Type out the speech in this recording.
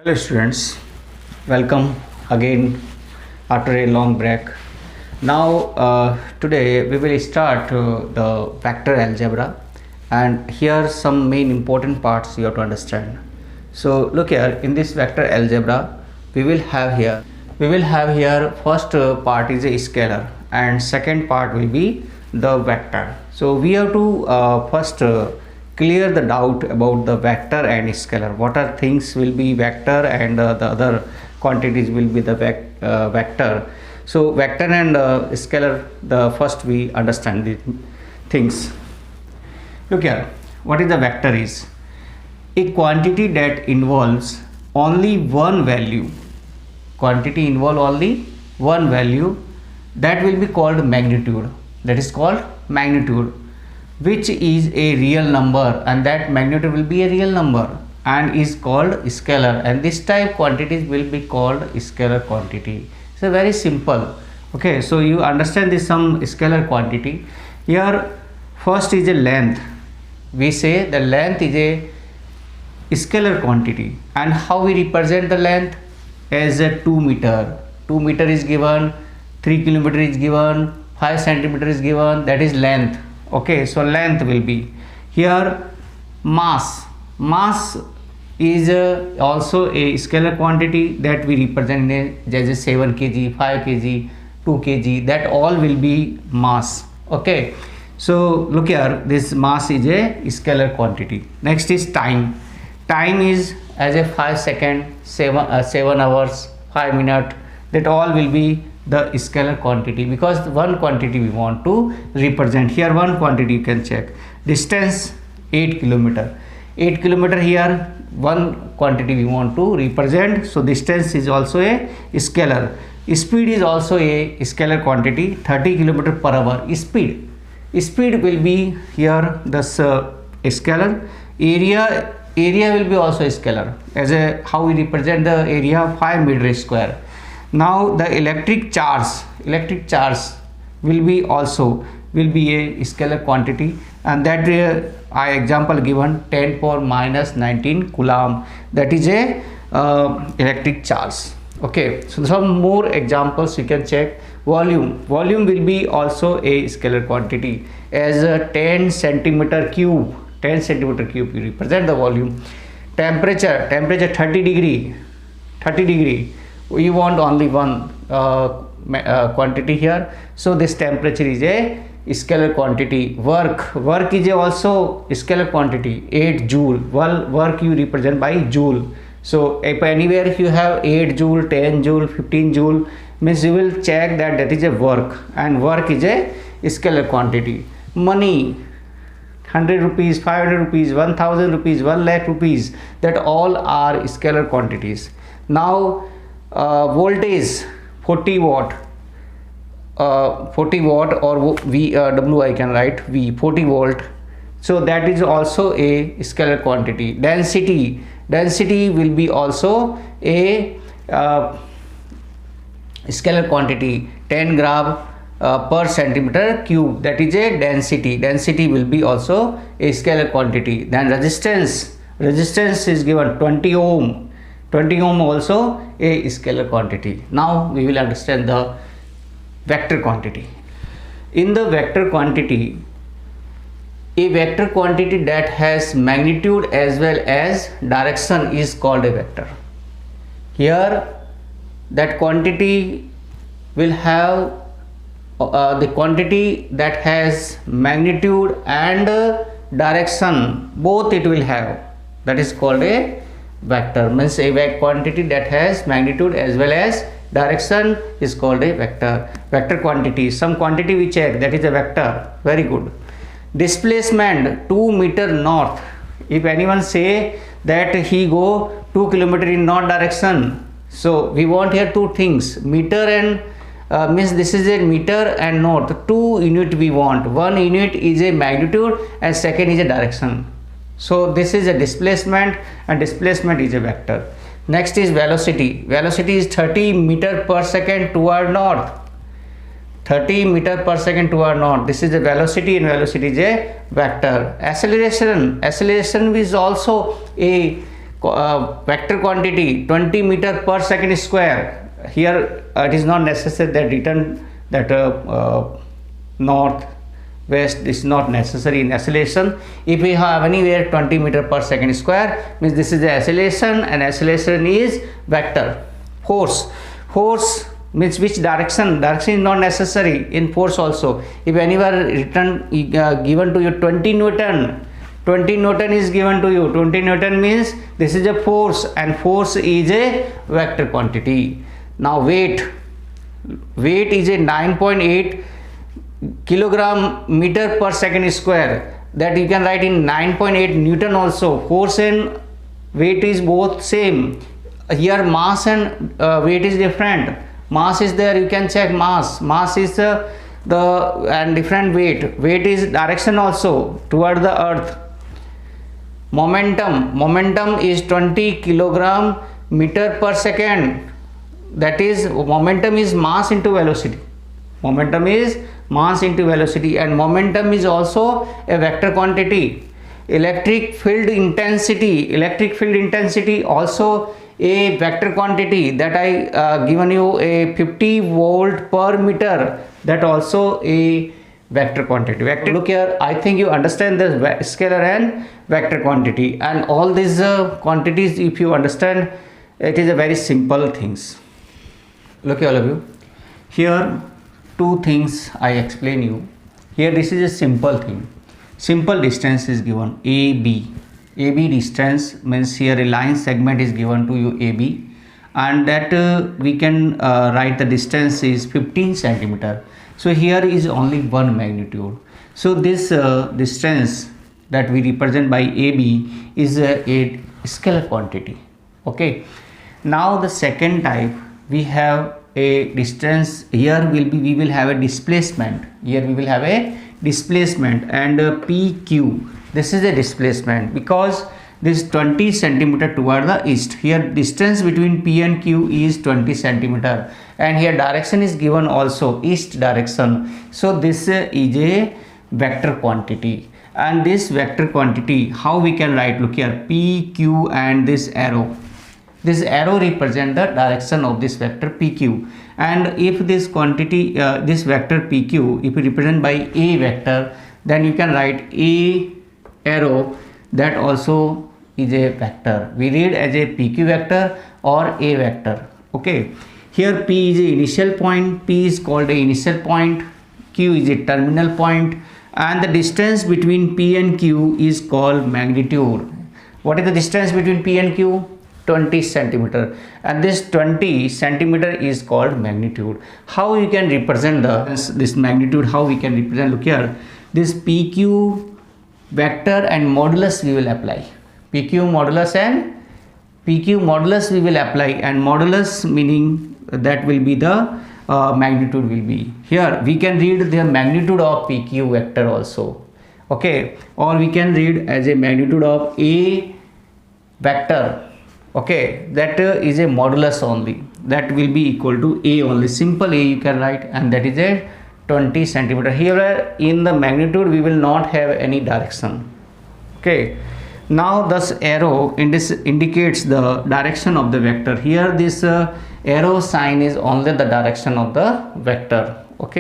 Hello students, welcome again after a long break. Now today we will start the vector algebra, and here some main important parts you have to understand. So look here, in this vector algebra we will have here first part is a scalar and second part will be the vector. So we have to first clear the doubt about the vector and scalar. What are things will be vector and the other quantities will be the vector. So vector and scalar, the first we understand the things. Look here, what is the vector is? A quantity that involves only one value. Quantity involve only one value, that will be called magnitude. That is called magnitude, which is a real number, and that magnitude will be a real number and is called scalar, and this type quantities will be called scalar quantity. So very simple. Okay, so you understand this some scalar quantity. Here first is a length. We say the length is a scalar quantity, and how we represent the length? As a 2 meter. 2 meter is given, 3 kilometer is given, 5 centimeter is given, that is length. Okay, so length will be here. Mass is also a scalar quantity that we represent as a 7 kg, 5 kg, 2 kg, that all will be mass. Okay, so look here, this mass is a scalar quantity. Next is time. Time is as a 5 second, 7 hours, 5 minutes, that all will be the scalar quantity, because one quantity we want to represent. Here one quantity you can check. Distance 8 kilometer. 8 kilometer, here one quantity we want to represent, so distance is also a scalar. Speed is also a scalar quantity, 30 kilometer per hour. Speed will be here the scalar. Area will be also a scalar, as a how we represent the area, 5 meter square. Now the electric charge will be a scalar quantity, and that I example given 10 power minus 19 coulomb, that is a electric charge. Okay, so some more examples you can check. Volume will be also a scalar quantity, as a 10 centimeter cube we represent the volume. Temperature 30 degree. We want only one quantity here, so this temperature is a scalar quantity. Work is also scalar quantity, 8 joule. Work you represent by joule. So if anywhere you have 8 joule, 10 joule, 15 joule, means you will check that is a work, and work is a scalar quantity. Money, 100 rupees, 500 rupees, 1000 rupees, 1 lakh rupees, that all are scalar quantities. Now voltage, 40 watt or W I can write V, 40 volt, so that is also a scalar quantity. Density will be also a scalar quantity, 10 gram per centimeter cube, that is a density will be also a scalar quantity. Then resistance is given 20 ohm also a scalar quantity. Now we will understand the vector quantity. In the vector quantity, a vector quantity that has magnitude as well as direction is called a vector. Here that quantity will have the quantity that has magnitude and direction, both it will have, that is called a vector. Means a quantity that has magnitude as well as direction is called a vector quantity. Some quantity we check, that is a vector. Very good. Displacement 2 meter north. If anyone say that he go 2 kilometer in north direction, so we want here two things, meter and means this is a meter and north, two unit we want. One unit is a magnitude and second is a direction. So this is a displacement, and displacement is a vector. Next is velocity. Velocity is 30 meter per second toward north. 30 meter per second toward north. This is the velocity, and velocity is a vector. Acceleration is also a vector quantity 20 meter per second square. Here it is not necessary that written that north west is not necessary in acceleration. If we have anywhere 20 meter per second square, means this is the acceleration, and acceleration is vector. Force means which direction is not necessary in force also. If anywhere written given to you 20 Newton is given to you. 20 Newton means this is a force, and force is a vector quantity. Now weight is a 9.8 kilogram meter per second square, that you can write in 9.8 Newton also. Force and weight is both same. Here mass and weight is different. Mass is there, you can check mass is the and different weight is direction also toward the earth. Momentum is 20 kilogram meter per second, that is momentum is mass into velocity. Momentum is mass into velocity, and momentum is also a vector quantity. Electric field intensity also a vector quantity, that I given you a 50 volt per meter, that also a vector quantity. Look here, I think you understand the scalar and vector quantity, and all these quantities, if you understand, it is a very simple things. Look here all of you, here two things I explain you. Here this is a simple thing. Simple distance is given AB distance, means here a line segment is given to you AB, and that we can write the distance is 15 centimeter. So here is only one magnitude. So this distance that we represent by AB is a scalar quantity. Okay. Now the second type, we have a distance. Here we will have a displacement. Here we will have a displacement, and PQ. This is a displacement because this 20 centimeter toward the east. Here distance between P and Q is 20 centimeter, and here direction is given also east direction. So this is a vector quantity, and this vector quantity, how we can write? Look here, P, Q, and this arrow. This arrow represent the direction of this vector PQ, and if this quantity, this vector PQ, if we represent by a vector, then you can write a arrow, that also is a vector. We read as a PQ vector or a vector. Okay. Here P is a initial point. P is called a initial point. Q is a terminal point, and the distance between P and Q is called magnitude. What is the distance between P and Q? 20 centimeter, and this 20 centimeter is called magnitude. How you can represent this magnitude? How we can represent? Look here, this PQ vector and modulus we will apply. PQ modulus we will apply, and modulus meaning that will be the magnitude will be. Here we can read the magnitude of PQ vector also. Okay, or we can read as a magnitude of a vector. Okay, that is a modulus only, that will be equal to a only, simple a you can write, and that is a 20 centimeter. Here in the magnitude we will not have any direction. Okay, now this arrow indicates the direction of the vector. Here this arrow sign is only the direction of the vector. Okay.